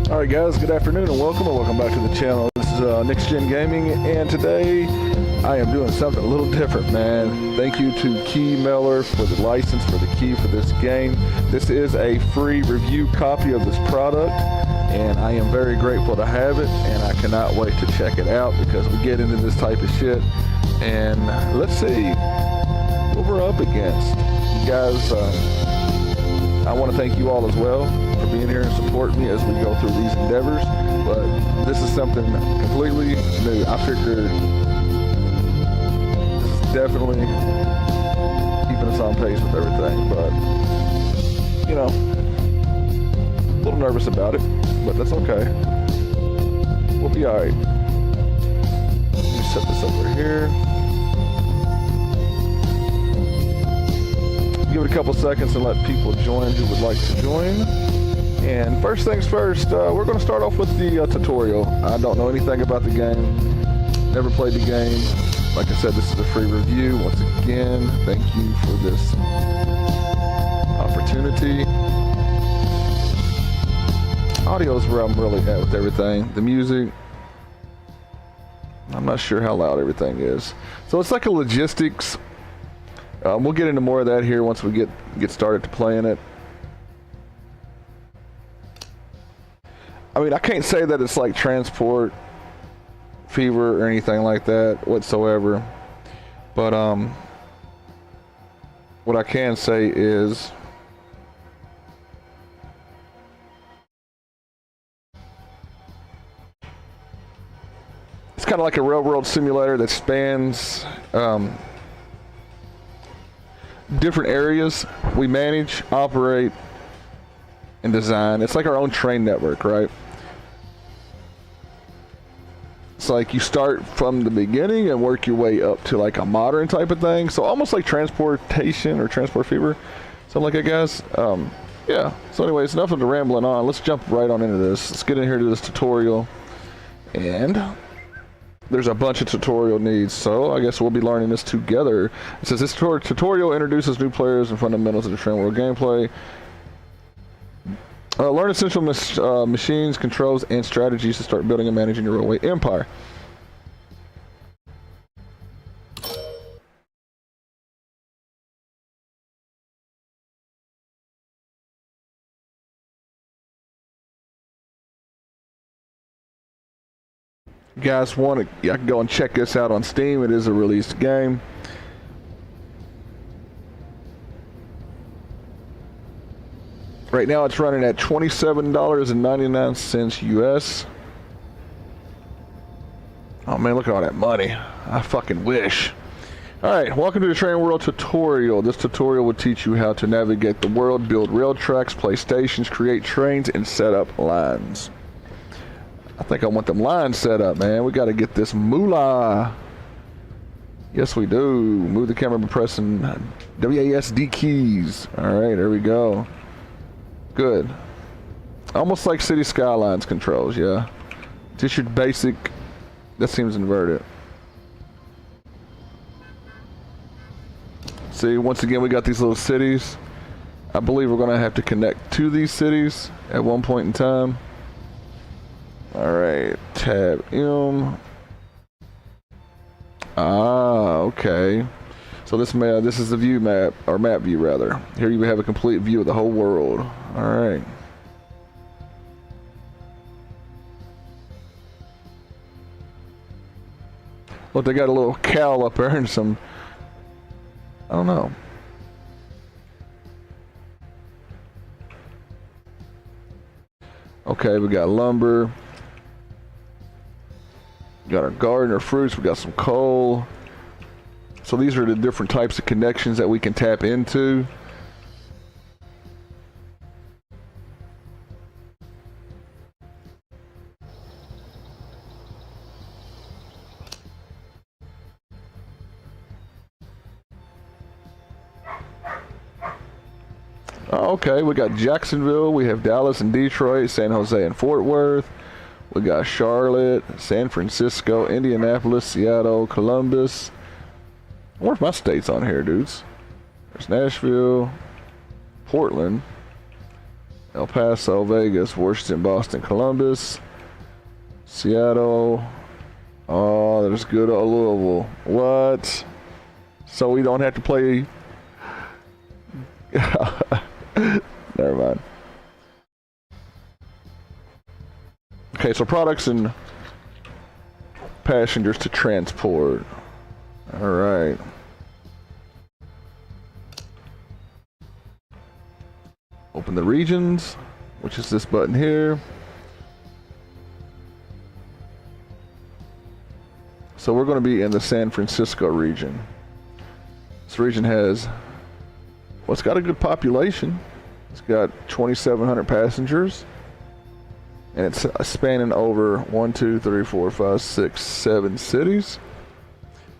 Alright guys, good afternoon and welcome back to the channel. This is Next Gen Gaming, and today I am doing something a little different, man. Thank you to keymailer for the license for the key for this game. This is a free review copy of this product, and I am very grateful to have it, and I cannot wait to check it out because we get into this type of shit, and let's see what we're up against. You guys, I want to thank you all as well for being here and supporting me as we go through these endeavors, but this is something completely new. I figured this is definitely keeping us on pace with everything, but you know, a little nervous about it, but that's okay. We'll be alright. Let me set this over here. Give it a couple seconds and let people join who would like to join. And first things first, we're going to start off with the tutorial. I don't know anything about the game, never played the game. Like I said, this is a free review. Once again, thank you for this opportunity. Audio is where I'm really at with everything. The music, I'm not sure how loud everything is. So it's like a logistics. We'll get into more of that here once we get started to playing it. I mean, I can't say that it's like Transport Fever or anything like that whatsoever, but what I can say is it's kind of like a railroad simulator that spans different areas we manage, operate, and design. It's like our own train network, right? It's like you start from the beginning and work your way up to like a modern type of thing. So almost like Transportation or Transport Fever, something like that, guys. Yeah. So anyways, enough of the rambling on. Let's jump right on into this. Let's get in here to this tutorial. And there's a bunch of tutorial needs, so I guess we'll be learning this together. It says this tutorial introduces new players and fundamentals of the trainworld gameplay. Learn essential machines, controls, and strategies to start building and managing your railway empire. You guys want to, I can go and check this out on Steam. It is a released game. Right now it's running at $27.99 US. Oh man, look at all that money. I fucking wish. Alright, welcome to the Train World tutorial. This tutorial will teach you how to navigate the world, build rail tracks, place stations, create trains, and set up lines. I think I want them lines set up, man. We got to get this moolah. Yes, we do. Move the camera by pressing WASD keys. Alright, there we go. Good. Almost like City Skylines controls, yeah. Just your basic. That seems inverted. See, once again, we got these little cities. I believe we're going to have to connect to these cities at one point in time. Alright, tab M. Ah, okay. So this is the view map, or map view rather. Here you have a complete view of the whole world. Alright. Look, they got a little cowl up there and some, I don't know. Okay, we got lumber. We got our garden, our fruits, we got some coal. So these are the different types of connections that we can tap into. Okay, we got Jacksonville, we have Dallas and Detroit, San Jose and Fort Worth. We got Charlotte, San Francisco, Indianapolis, Seattle, Columbus. Where's my states on here, dudes? There's Nashville, Portland, El Paso, Vegas, Washington, Boston, Columbus, Seattle. Oh, there's good old Louisville. What? So we don't have to play. Never mind. Okay, so products and passengers to transport. All right. Open the regions, which is this button here. So we're going to be in the San Francisco region. This region has, well, it's got a good population. It's got 2,700 passengers. And it's spanning over 1, 2, 3, 4, 5, 6, 7 cities.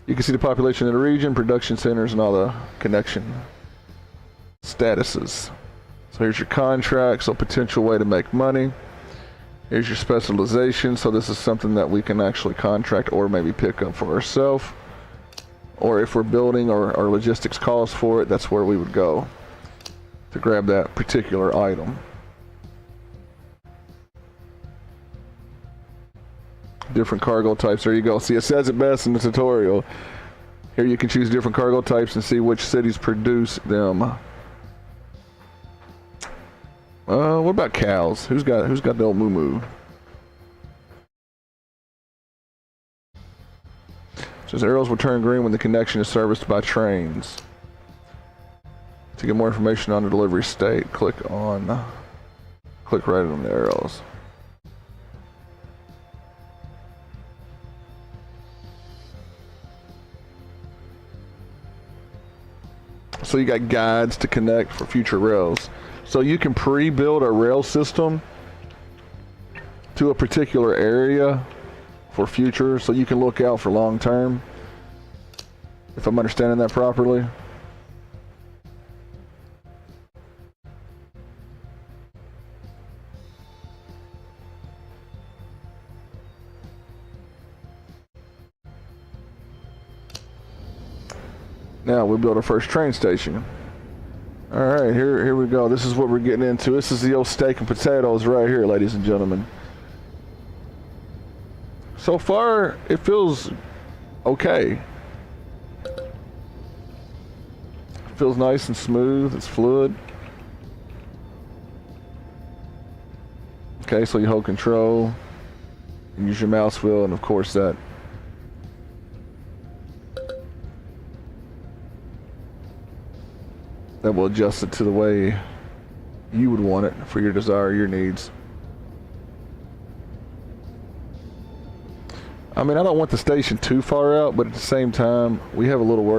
You can see the population in the region, production centers, and all the connection statuses. So here's your contract, so potential way to make money. Here's your specialization, so this is something that we can actually contract or maybe pick up for ourselves. Or if we're building or our logistics calls for it, that's where we would go to grab that particular item. Different cargo types, there you go. See, it says it best in the tutorial. Here you can choose different cargo types and see which cities produce them. What about cows? Who's got the old moo-moo? Says arrows will turn green when the connection is serviced by trains. To get more information on the delivery state, click right on the arrows. So you got guides to connect for future rails. So you can pre-build a rail system to a particular area for future, so you can look out for long term, if I'm understanding that properly. Now we build our first train station. All right, here we go. This is what we're getting into. This is the old steak and potatoes right here, ladies and gentlemen. So far, it feels okay. It feels nice and smooth. It's fluid. Okay, so you hold control, and use your mouse wheel, and of course that will adjust it to the way you would want it for your desire, your needs. I mean, I don't want the station too far out, but at the same time, we have a little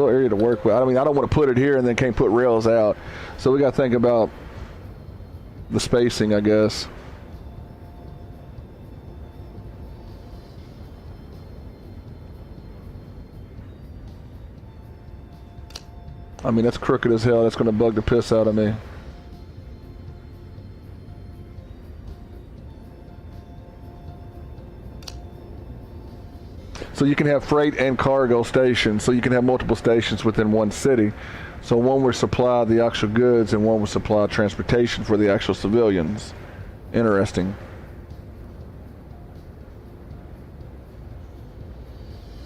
area to work with. I mean, I don't want to put it here and then can't put rails out. So we got to think about the spacing, I guess. I mean, that's crooked as hell. That's going to bug the piss out of me. So you can have freight and cargo stations. So you can have multiple stations within one city. So one will supply the actual goods and one will supply transportation for the actual civilians. Interesting.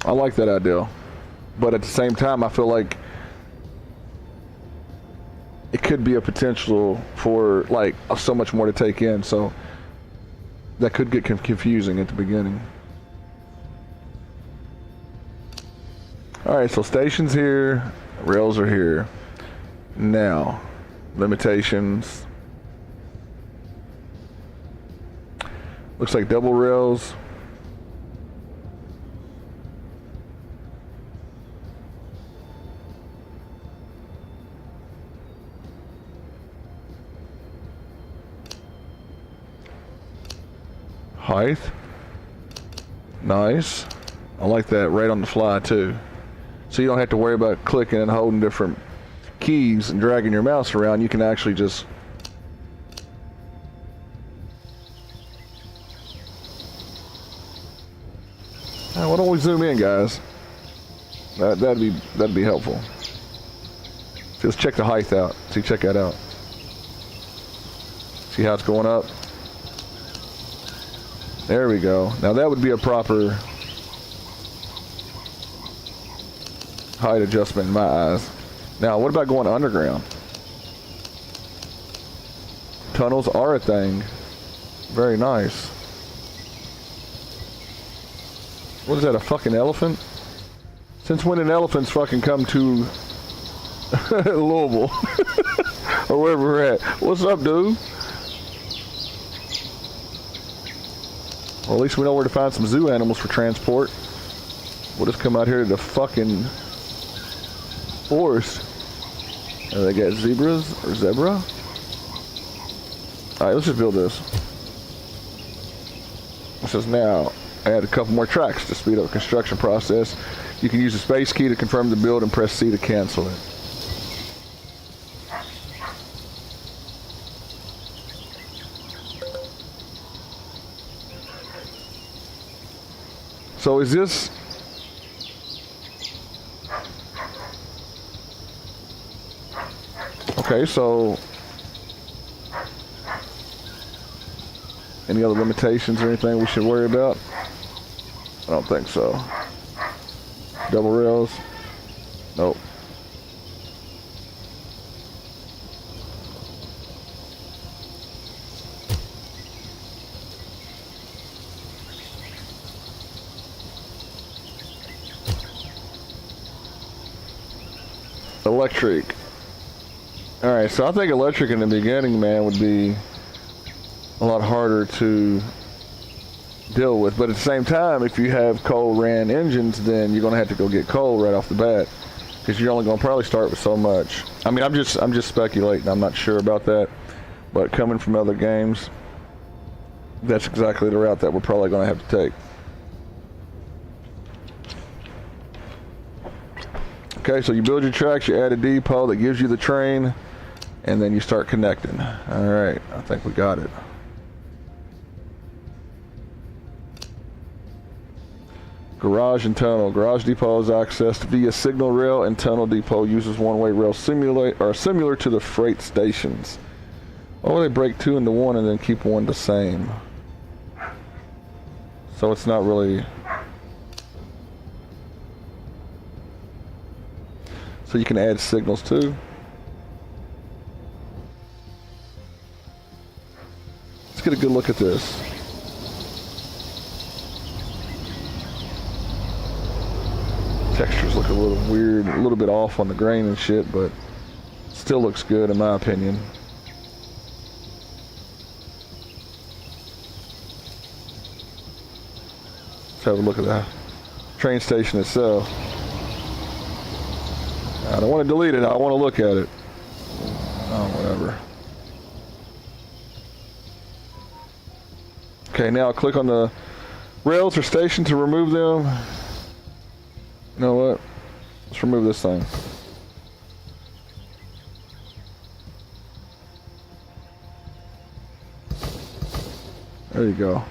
I like that idea. But at the same time, I feel like it could be a potential for like so much more to take in, so that could get confusing at the beginning. All right, so stations here, rails are here. Now, limitations. Looks like double rails. Height. Nice. I like that, right on the fly too. So you don't have to worry about clicking and holding different keys and dragging your mouse around. You can actually just why don't we zoom in, guys? That'd be helpful. So let's check the height out. See, check that out. See how it's going up? There we go. Now that would be a proper height adjustment in my eyes. Now, what about going underground? Tunnels are a thing. Very nice. What is that, a fucking elephant? Since when did elephants fucking come to Louisville? Or wherever we're at. What's up, dude? Well, at least we know where to find some zoo animals for transport. We'll just come out here to the fucking forest. And they got zebras or zebra. Alright, let's just build this. It says now, add a couple more tracks to speed up the construction process. You can use the space key to confirm the build and press C to cancel it. So is this... Okay, so... Any other limitations or anything we should worry about? I don't think so. Double rails? Nope. Electric. Alright, so I think electric in the beginning, man, would be a lot harder to deal with. But at the same time, if you have coal ran engines, then you're going to have to go get coal right off the bat, because you're only going to probably start with so much. I mean, I'm just speculating. I'm not sure about that. But coming from other games, that's exactly the route that we're probably going to have to take. Okay, so you build your tracks, you add a depot that gives you the train, and then you start connecting. All right, I think we got it. Garage and tunnel. Garage depot is accessed via signal rail, and tunnel depot uses one-way rail similar to the freight stations. Why would they break two into one and then keep one the same? So it's not really... So you can add signals too. Let's get a good look at this. Textures look a little weird, a little bit off on the grain and shit, but still looks good in my opinion. Let's have a look at the train station itself. I don't want to delete it, I want to look at it. Oh, whatever. Okay, now click on the rails or station to remove them. You know what? Let's remove this thing. There you go.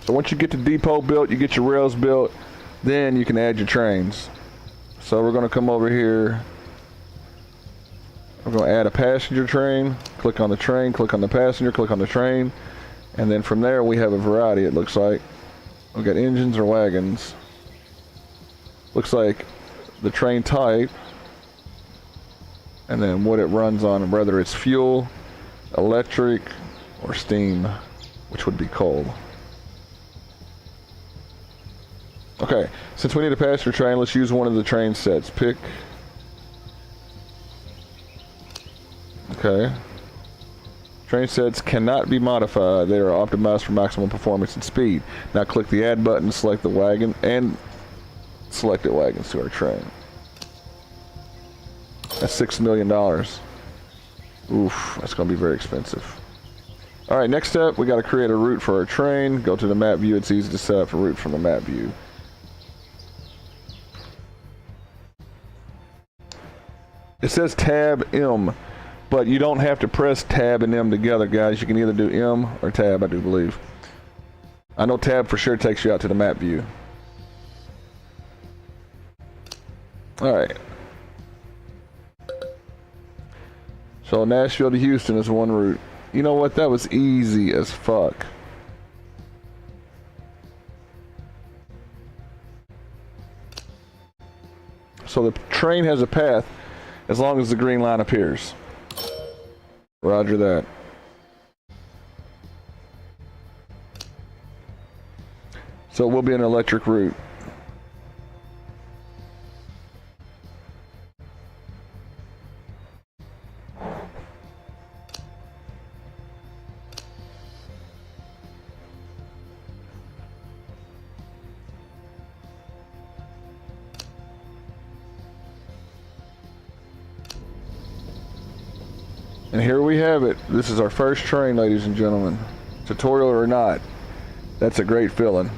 So once you get the depot built, you get your rails built, then you can add your trains. So we're going to come over here. We're going to add a passenger train. Click on the train, click on the passenger, click on the train. And then from there we have a variety, it looks like. We've got engines or wagons. Looks like the train type. And then what it runs on, whether it's fuel, electric, or steam, which would be coal. Okay, since we need a passenger train, let's use one of the train sets. Pick. Okay. Train sets cannot be modified. They are optimized for maximum performance and speed. Now click the add button to select the wagon and selected wagons to our train. That's $6 million. Oof, that's going to be very expensive. All right, next step, we got to create a route for our train. Go to the map view. It's easy to set up a route from the map view. It says tab M, but you don't have to press tab and M together, guys. You can either do M or tab, I do believe. I know tab for sure takes you out to the map view. All right. So Nashville to Houston is one route. You know what? That was easy as fuck. So the train has a path as long as the green line appears. Roger that. So it will be an electric route. And here we have it. This is our first train, ladies and gentlemen. Tutorial or not, that's a great feeling.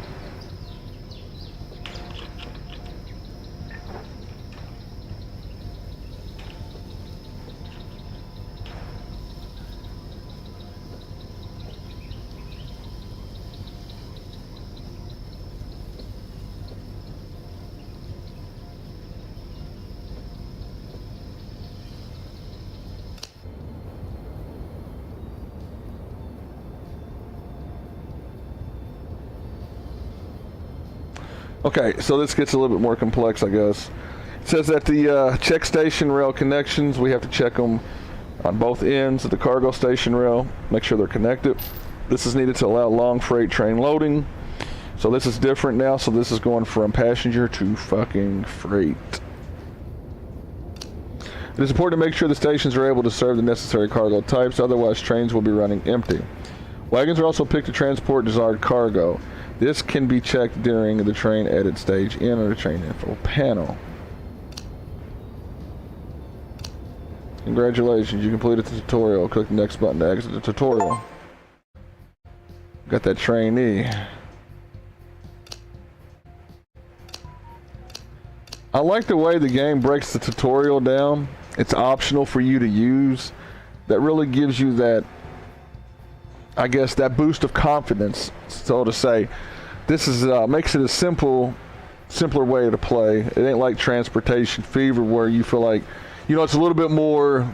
Okay, so this gets a little bit more complex, I guess. It says that the check station rail connections, we have to check them on both ends of the cargo station rail, make sure they're connected. This is needed to allow long freight train loading. So this is different now, so this is going from passenger to fucking freight. It is important to make sure the stations are able to serve the necessary cargo types, otherwise trains will be running empty. Wagons are also picked to transport desired cargo. This can be checked during the train edit stage in the train info panel. Congratulations, you completed the tutorial. Click the next button to exit the tutorial. Got that trainee. I like the way the game breaks the tutorial down. It's optional for you to use. That really gives you that, I guess, that boost of confidence, so to say. This is makes it a simpler way to play. It ain't like Transportation Fever where you feel like, you know, it's a little bit more,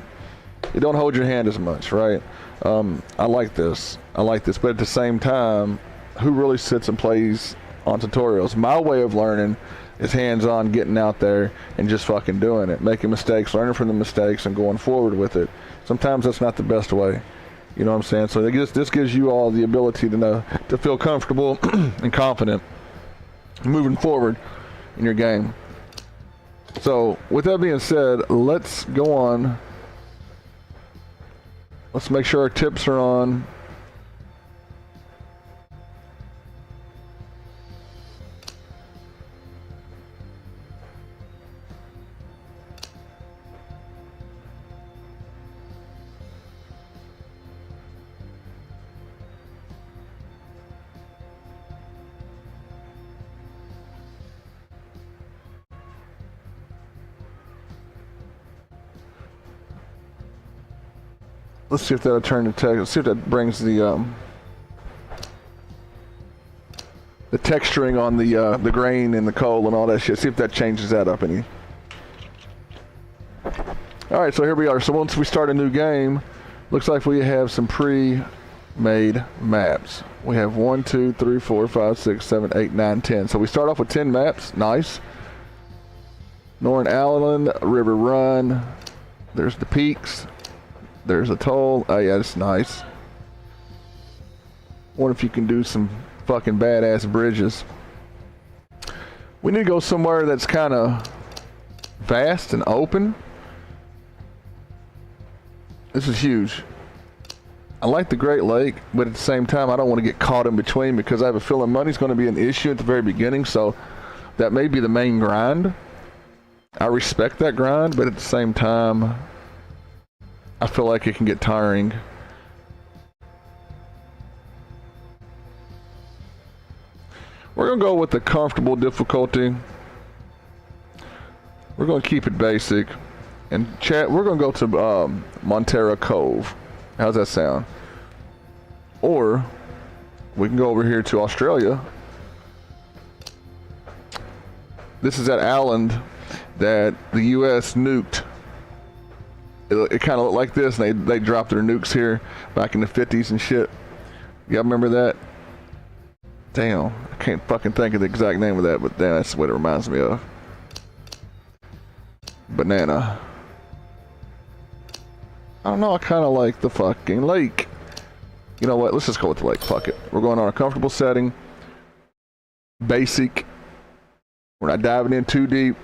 you don't hold your hand as much, right? I like this, but at the same time, who really sits and plays on tutorials? My way of learning is hands-on, getting out there and just fucking doing it, making mistakes, learning from the mistakes and going forward with it. Sometimes that's not the best way. You know what I'm saying? So this gives you all the ability to know, to feel comfortable and confident moving forward in your game. So with that being said, let's go on. Let's make sure our tips are on. Let's see if that'll turn the text. Let's see if that brings the texturing on the grain and the coal and all that shit. See if that changes that up any. All right, so here we are. So once we start a new game, looks like we have some pre-made maps. We have 1, 2, 3, 4, 5, 6, 7, 8, 9, 10. So we start off with 10 maps. Nice. Northern Island, River Run. There's the peaks. There's a toll. Oh yeah, that's nice. Wonder if you can do some fucking badass bridges. We need to go somewhere that's kind of vast and open. This is huge. I like the Great Lake, but at the same time, I don't want to get caught in between because I have a feeling money's going to be an issue at the very beginning, so that may be the main grind. I respect that grind, but at the same time, I feel like it can get tiring. We're going to go with the comfortable difficulty. We're going to keep it basic. And chat, we're going to go to Montera Cove. How's that sound? Or we can go over here to Australia. This is that island that the U.S. nuked. It kind of looked like this, and they dropped their nukes here back in the 50s and shit. Y'all remember that? Damn, I can't fucking think of the exact name of that, but damn, that's what it reminds me of. Banana. I don't know, I kind of like the fucking lake. You know what, let's just go with the lake, fuck it. We're going on a comfortable setting. Basic. We're not diving in too deep.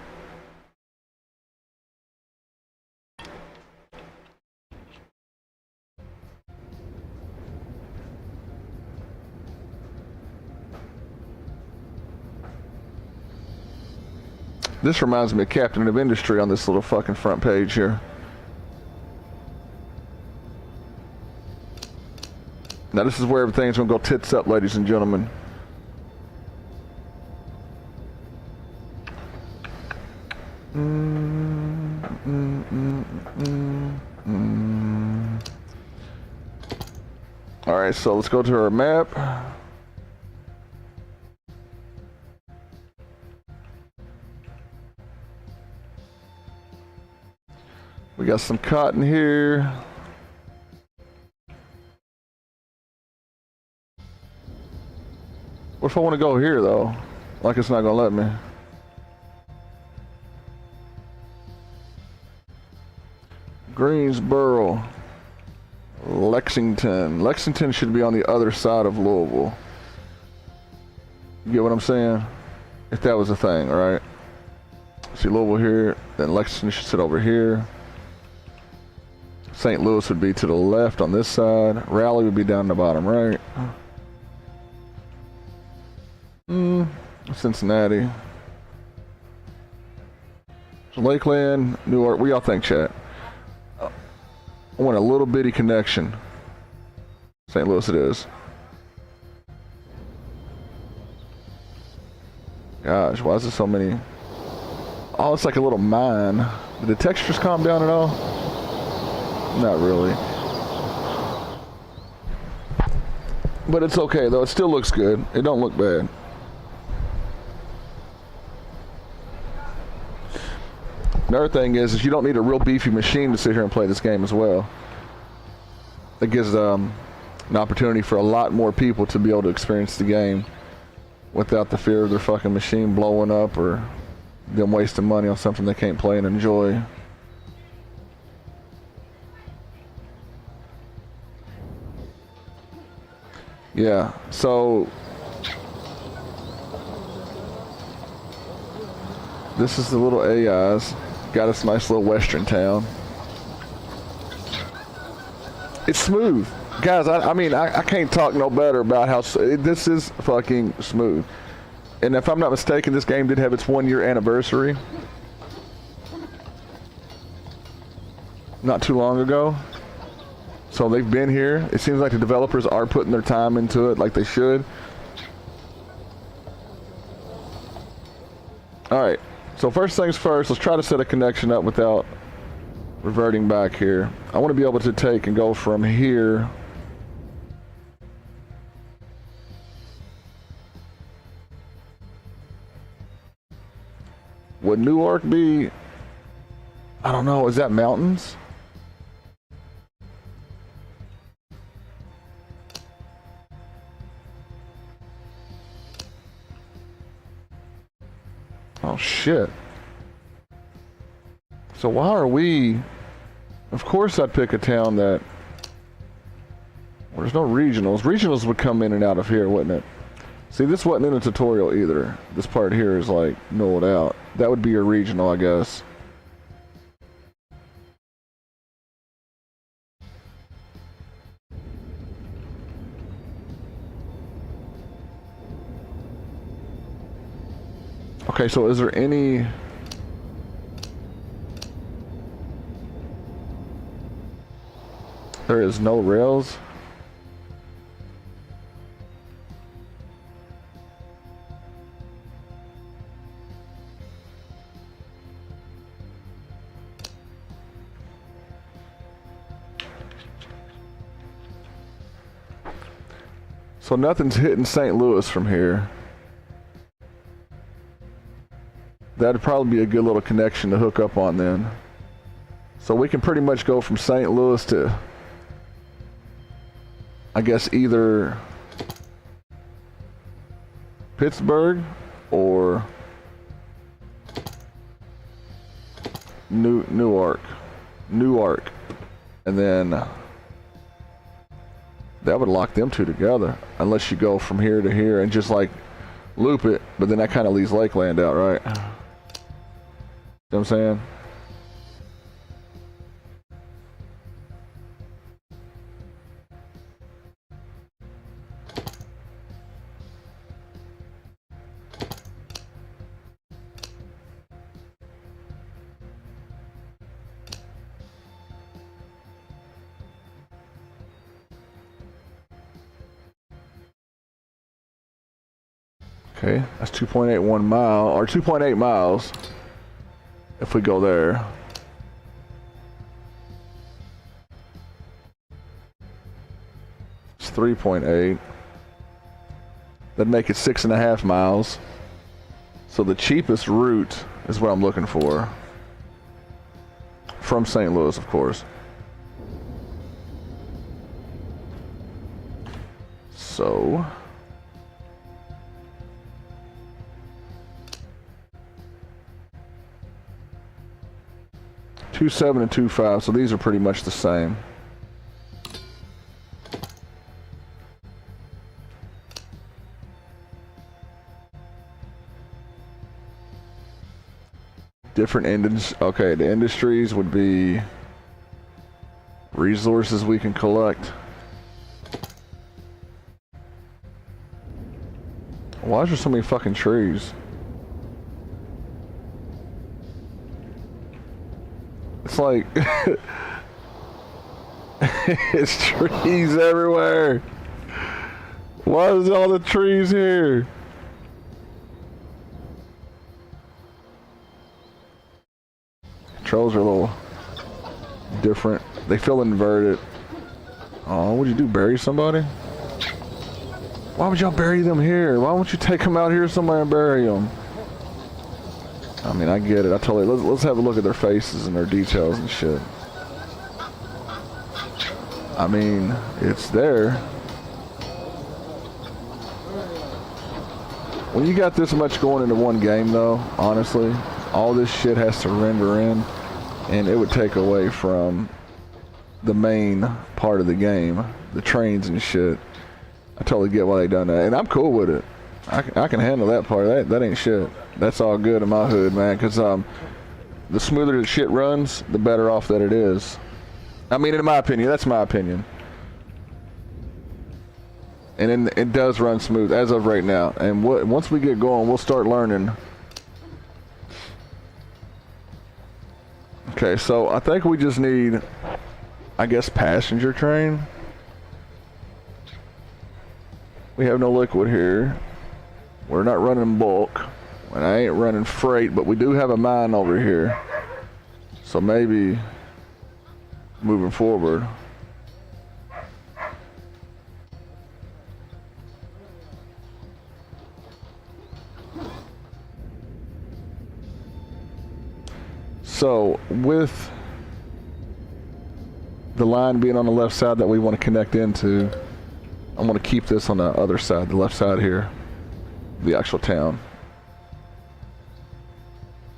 This reminds me of Captain of Industry on this little fucking front page here. Now this is where everything's gonna go tits up, ladies and gentlemen. All right, so let's go to our map. We got some cotton here. What if I want to go here though? Like it's not gonna let me. Greensboro. Lexington. Lexington should be on the other side of Louisville. You get what I'm saying? If that was a thing, right? See Louisville here, then Lexington should sit over here. St. Louis would be to the left on this side. Raleigh would be down the bottom right. Cincinnati. So Lakeland, Newark. What y'all think, chat? I want a little bitty connection. St. Louis it is. Gosh, why is there so many? Oh, it's like a little mine. Did the textures calm down at all? Not really. But it's okay though, it still looks good. It don't look bad. Another thing is you don't need a real beefy machine to sit here and play this game as well. It gives an opportunity for a lot more people to be able to experience the game without the fear of their fucking machine blowing up or them wasting money on something they can't play and enjoy. Yeah, so this is the little AIs. Got us a nice little western town. It's smooth. Guys, I mean, I can't talk no better about how this is fucking smooth. And if I'm not mistaken, this game did have its 1-year anniversary not too long ago. So they've been here. It seems like the developers are putting their time into it like they should. All right, so first things first, let's try to set a connection up without reverting back here. I want to be able to take and go from here would Newark be, I don't know, is that mountains? Oh shit. So why are we, of course I'd pick a town that, well, there's no regionals. Regionals would come in and out of here, wouldn't it? See, this wasn't in a tutorial either. This part here is like nulled out. That would be your regional, I guess. Okay, so is there any... There is no rails? So nothing's hitting St. Louis from here. That'd probably be a good little connection to hook up on then. So we can pretty much go from St. Louis to, I guess, either Pittsburgh or Newark, and then that would lock them two together. Unless you go from here to here and just like loop it, but then that kind of leaves Lakeland out, right? You know what I'm saying? Okay, that's 2.81 mile, or 2.8 miles if we go there. It's 3.8. That'd make it 6.5 miles. So the cheapest route is what I'm looking for. From St. Louis, of course. So... 2.7 and 2.5, so these are pretty much the same. Different okay, the industries would be resources we can collect. Why is there so many fucking trees? It's like it's trees everywhere. Why is all the trees here? Controls are a little different. They feel inverted. Oh, what'd you do? Bury somebody? Why would y'all bury them here? Why won't you take them out here somewhere and bury them? I mean, I get it. I totally. Let's have a look at their faces and their details and shit. I mean, it's there. When you got this much going into one game, though, honestly, all this shit has to render in, and it would take away from the main part of the game, the trains and shit. I totally get why they done that, and I'm cool with it. I can handle that part. That ain't shit. That's all good in my hood, man, because the smoother the shit runs, the better off that it is. I mean, in my opinion, that's my opinion. And then it does run smooth as of right now. And once we get going, we'll start learning. Okay, so I think we just need, I guess, passenger train. We have no liquid here. We're not running bulk. And I ain't running freight, but we do have a mine over here. So maybe moving forward. So with the line being on the left side that we want to connect into, I'm going to keep this on the other side, the left side here, the actual town.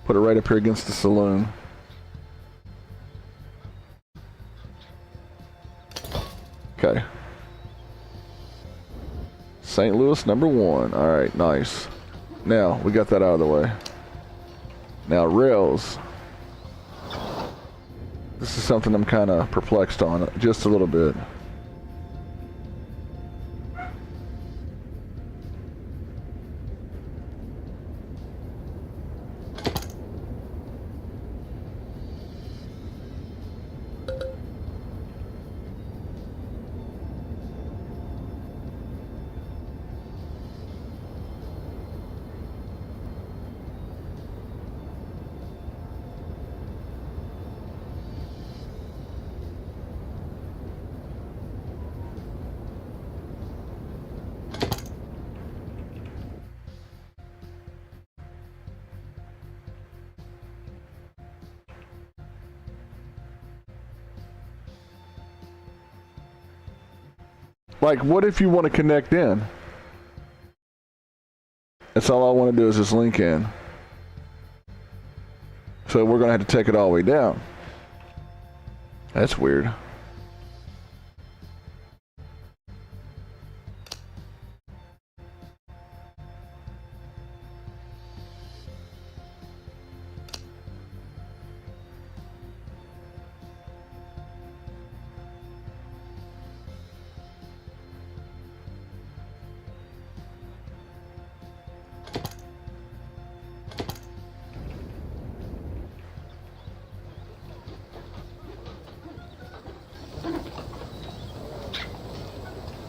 Put it right up here against the saloon. Okay. St. Louis #1. All right, nice. Now we got that out of the way. Now rails. This is something I'm kind of perplexed on, just a little bit. Like, what if you want to connect in? That's all I want to do is just link in. So we're going to have to take it all the way down. That's weird.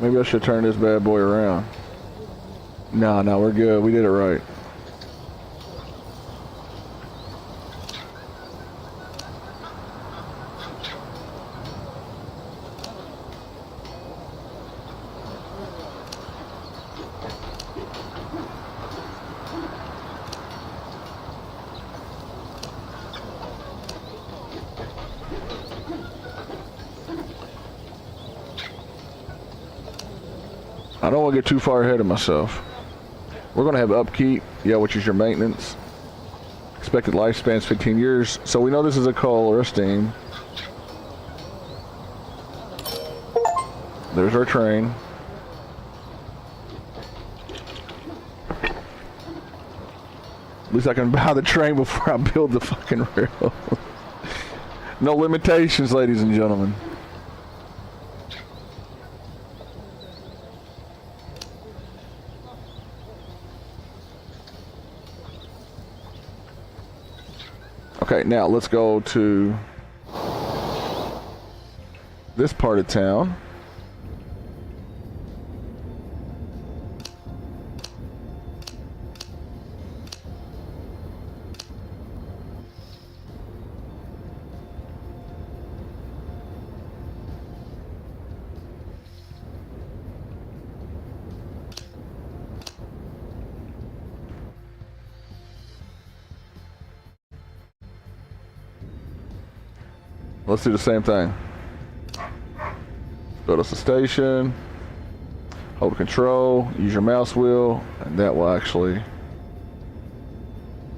Maybe I should turn this bad boy around. No, we're good. We did it right. I don't want to get too far ahead of myself. We're going to have upkeep, yeah, which is your maintenance. Expected lifespan is 15 years. So we know this is a coal or a steam. There's our train. At least I can buy the train before I build the fucking rail. No limitations, ladies and gentlemen. Okay, now let's go to this part of town. Let's do the same thing. Go to the station, hold control, use your mouse wheel, and that will actually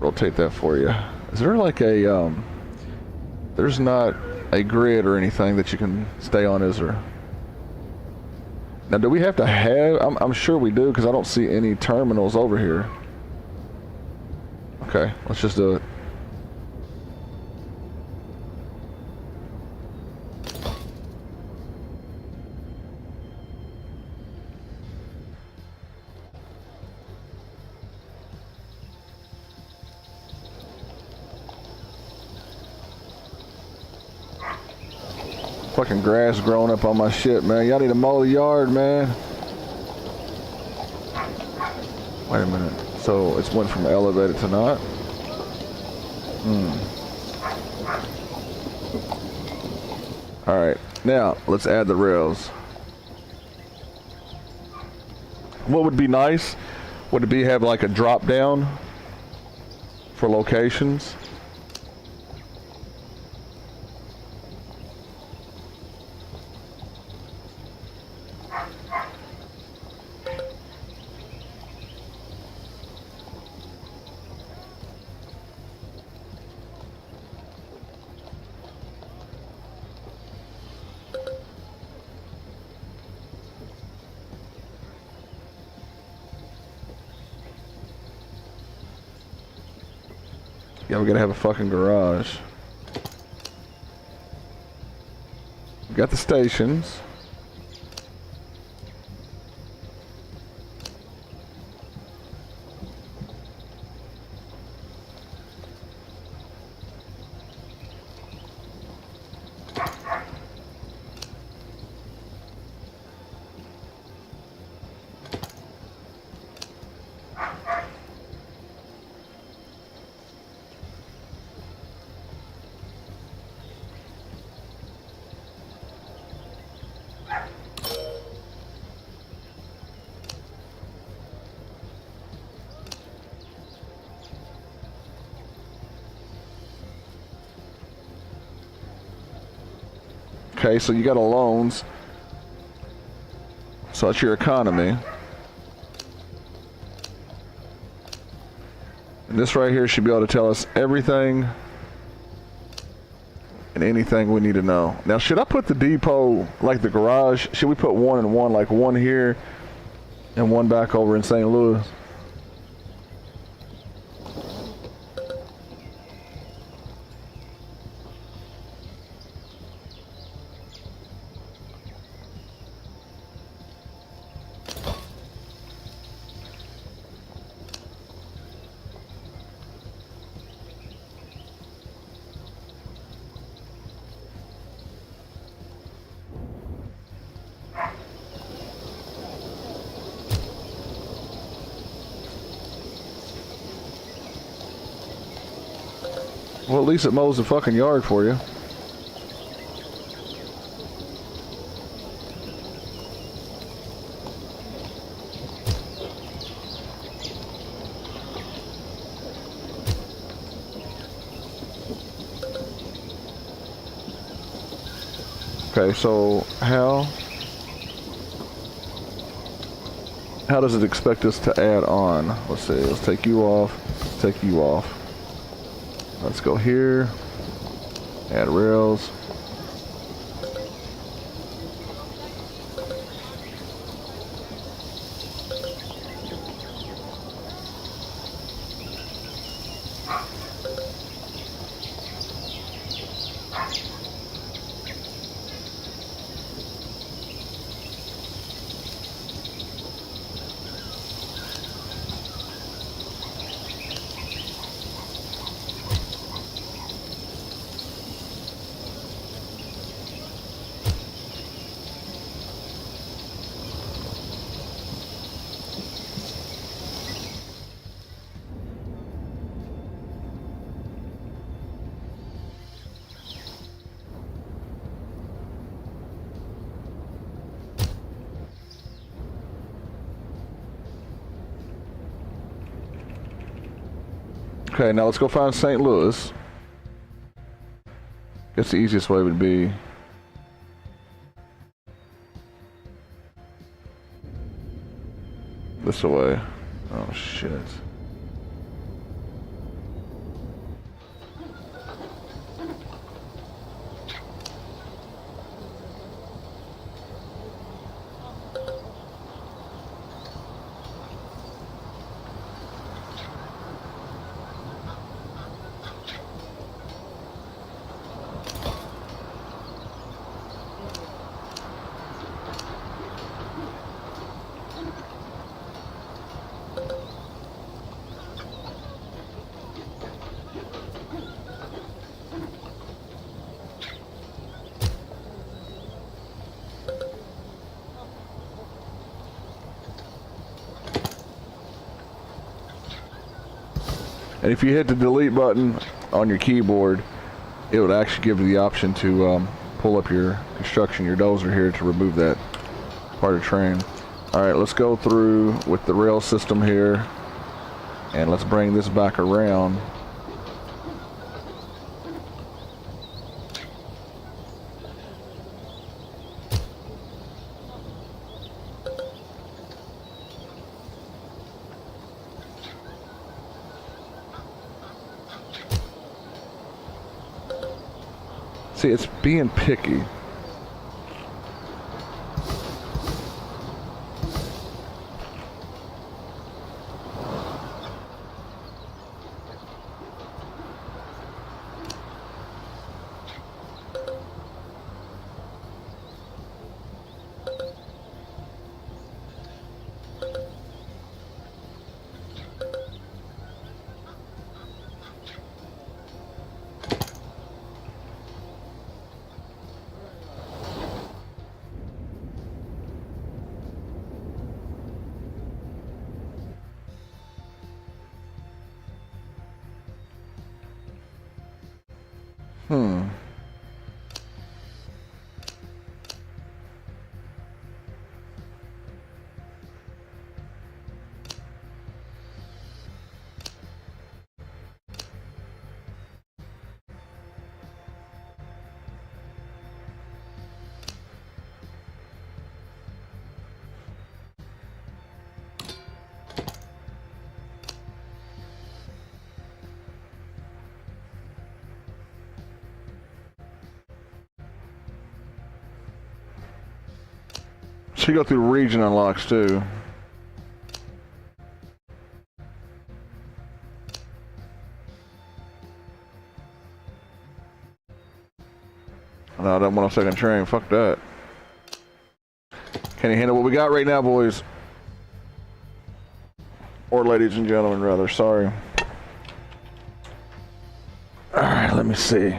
rotate that for you. Is there like a, there's not a grid or anything that you can stay on, is there? Now, do we have to have, I'm sure we do, because I don't see any terminals over here. Okay, let's just do it. Fucking grass growing up on my shit, man. Y'all need to mow the yard, man. Wait a minute. So it's went from elevated to not? Alright, now let's add the rails. What would be nice would it be have like a drop down for locations? Yeah, we gotta have a fucking garage. We got the stations. Okay, so you got a loans So that's your economy. And this right here should be able to tell us everything and anything we need to know. Now, should I put the depot like the garage? Should we put one and one, like one here and one back over in St. Louis? Well, at least it mows the fucking yard for you. Okay, so how does it expect us to add on? Let's see, let's take you off, take you off. Let's go here, add rails. Okay, now let's go find St. Louis. Guess the easiest way would be this way. Oh shit. And if you hit the delete button on your keyboard, it would actually give you the option to pull up your construction, your dozer here to remove that part of the train. All right, let's go through with the rail system here, and let's bring this back around. See, it's being picky. So you go through region unlocks too. No, I don't want a second train. Fuck that. Can you handle what we got right now, boys? Or ladies and gentlemen, rather. Sorry. Alright, let me see.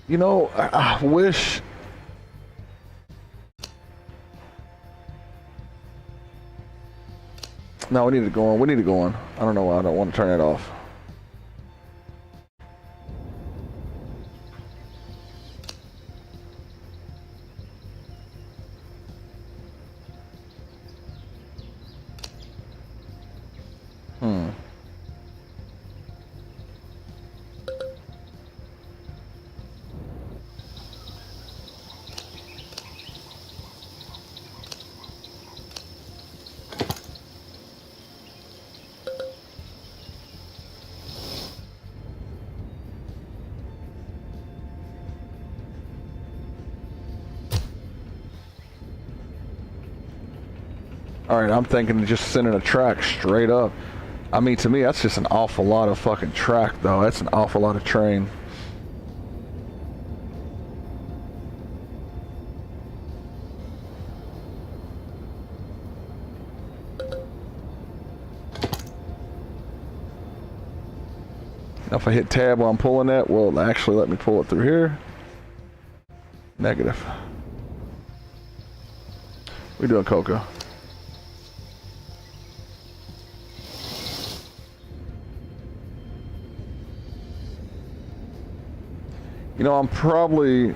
You know, I wish... No, we need to go on. We need to go on. I don't know why I don't want to turn it off. Alright, I'm thinking of just sending a track straight up. I mean, to me, that's just an awful lot of fucking track, though. That's an awful lot of train. Now, if I hit tab while I'm pulling that, will it actually let me pull it through here? Negative. We're doing Coca. You know, I'm probably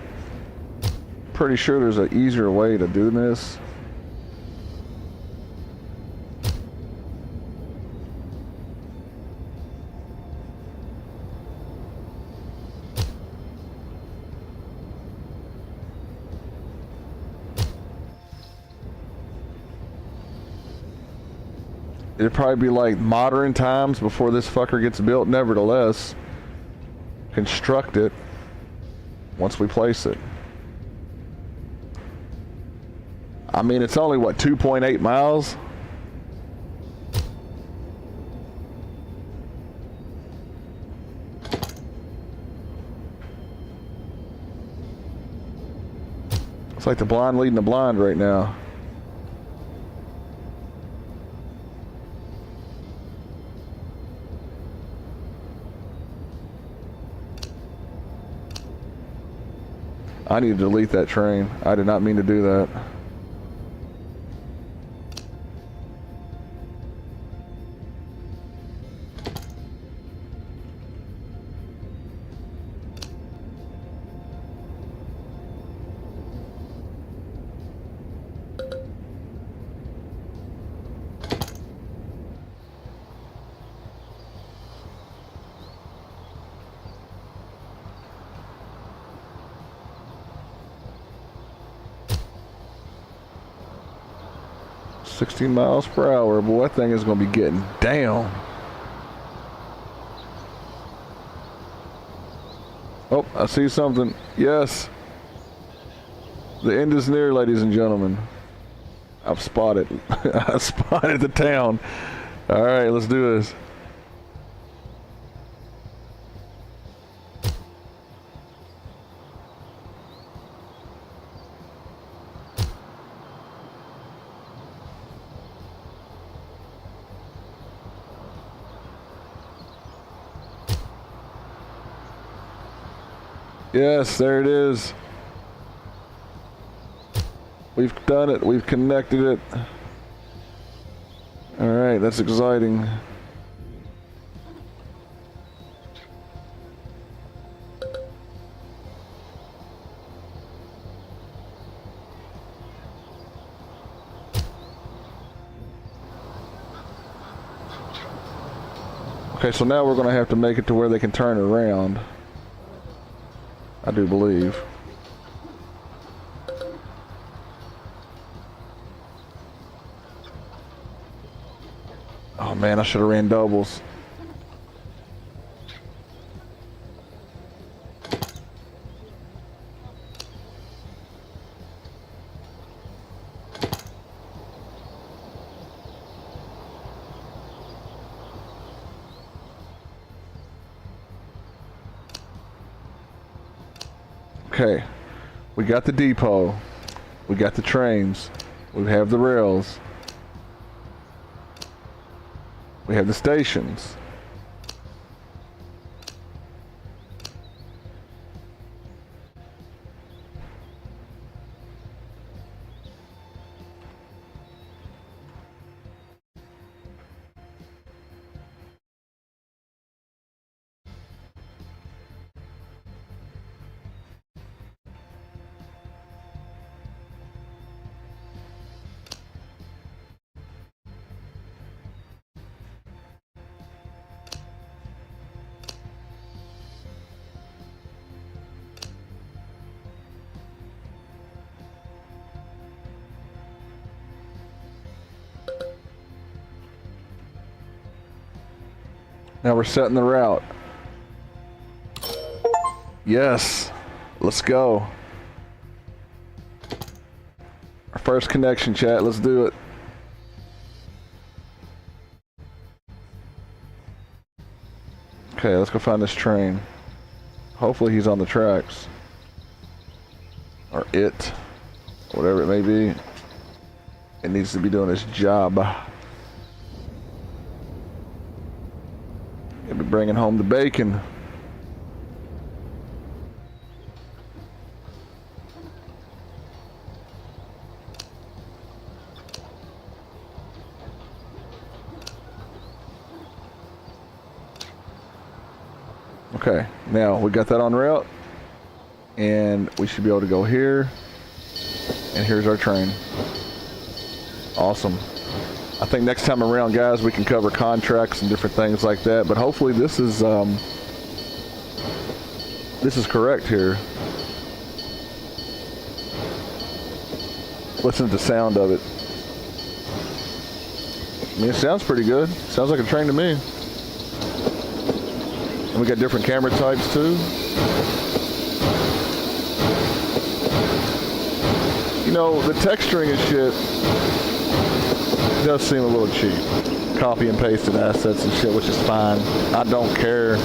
pretty sure there's an easier way to do this. It'd probably be like modern times before this fucker gets built. Nevertheless, construct it once we place it. I mean, it's only, what, 2.8 miles? It's like the blind leading the blind right now. I need to delete that train. I did not mean to do that. $16 miles per hour. Boy, that thing is going to be getting down. Oh, I see something. Yes. The end is near, ladies and gentlemen. I've spotted. I spotted the town. All right, let's do this. Yes, there it is. We've done it. We've connected it. All right, that's exciting. Okay, so now we're going to have to make it to where they can turn around. I do believe. Oh man, I should have ran doubles. Okay, we got the depot, we got the trains, we have the rails, we have the stations. Now we're setting the route. Yes, let's go. Our first connection, chat, let's do it. Okay, let's go find this train. Hopefully he's on the tracks. Or it, whatever it may be. It needs to be doing its job. It'll be bringing home the bacon. Okay, now we got that on route, and we should be able to go here, and here's our train. Awesome. I think next time around, guys, we can cover contracts and different things like that, but hopefully this is correct here. Listen to the sound of it. I mean, it sounds pretty good. Sounds like a train to me. And we got different camera types too. You know, the texturing and shit does seem a little cheap. Copy and pasted assets and shit, which is fine. I don't care.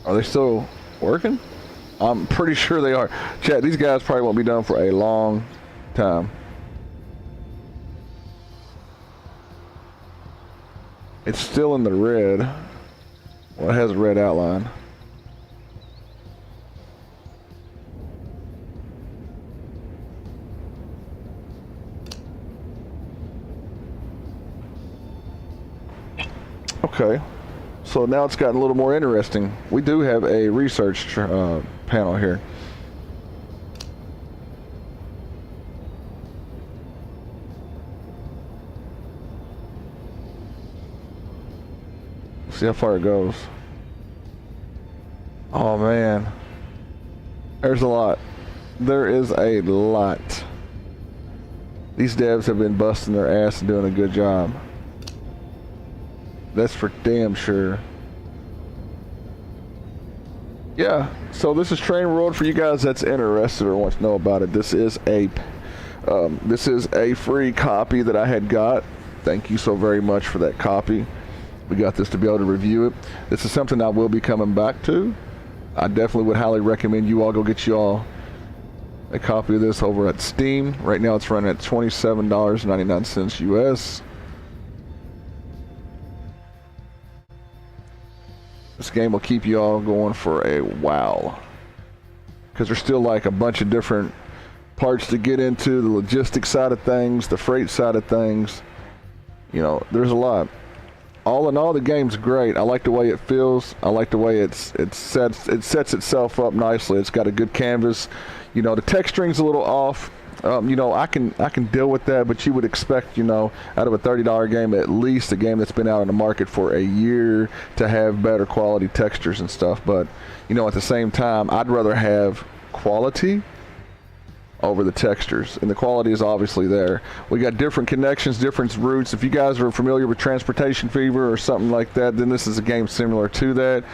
Are they still working? I'm pretty sure they are. Chat, these guys probably won't be done for a long time. It's still in the red. Well, it has a red outline. Okay. So now it's gotten a little more interesting. We do have a research panel here. See how far it goes. Oh man. There's a lot. There is a lot. These devs have been busting their ass and doing a good job. That's for damn sure. Yeah, so this is Train World for you guys that's interested or wants to know about it. This is a free copy that I had got. Thank you so very much for that copy. We got this to be able to review it. This is something I will be coming back to. I definitely would highly recommend you all go get you all a copy of this over at Steam. Right now it's running at $27.99 US. This game will keep you all going for a while, because there's still like a bunch of different parts to get into, the logistics side of things, the freight side of things. You know, there's a lot. All in all, the game's great. I like the way it feels. I like the way it sets itself up nicely. It's got a good canvas. You know, the texturing's a little off. You know, I can deal with that, but you would expect, you know, out of a $30 game, at least a game that's been out on the market for a year, to have better quality textures and stuff. But, you know, at the same time, I'd rather have quality over the textures, and the quality is obviously there. We got different connections, different routes. If you guys are familiar with Transportation Fever or something like that, then this is a game similar to that.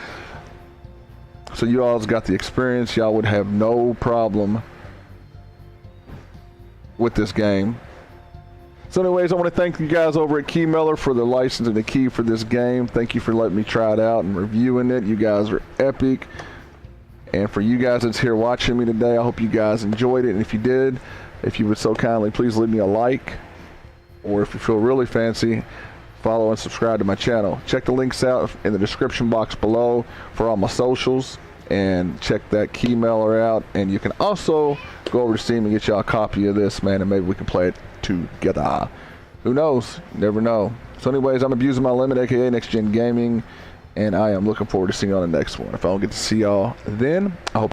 So you all's got the experience. Y'all would have no problem with this game. So anyways, I want to thank you guys over at Keymailer for the license and the key for this game. Thank you for letting me try it out and reviewing it. You guys are epic. And for you guys that's here watching me today, I hope you guys enjoyed it. And if you did, if you would so kindly please leave me a like, or if you feel really fancy, follow and subscribe to my channel. Check the links out in the description box below for all my socials, and check that Keymailer out. And you can also go over to Steam and get y'all a copy of this, man, and maybe we can play it together. Who knows? You never know. So anyways, I'm abusing my limit, aka Next Gen Gaming, and I am looking forward to seeing you on the next one. If I don't get to see y'all then, I hope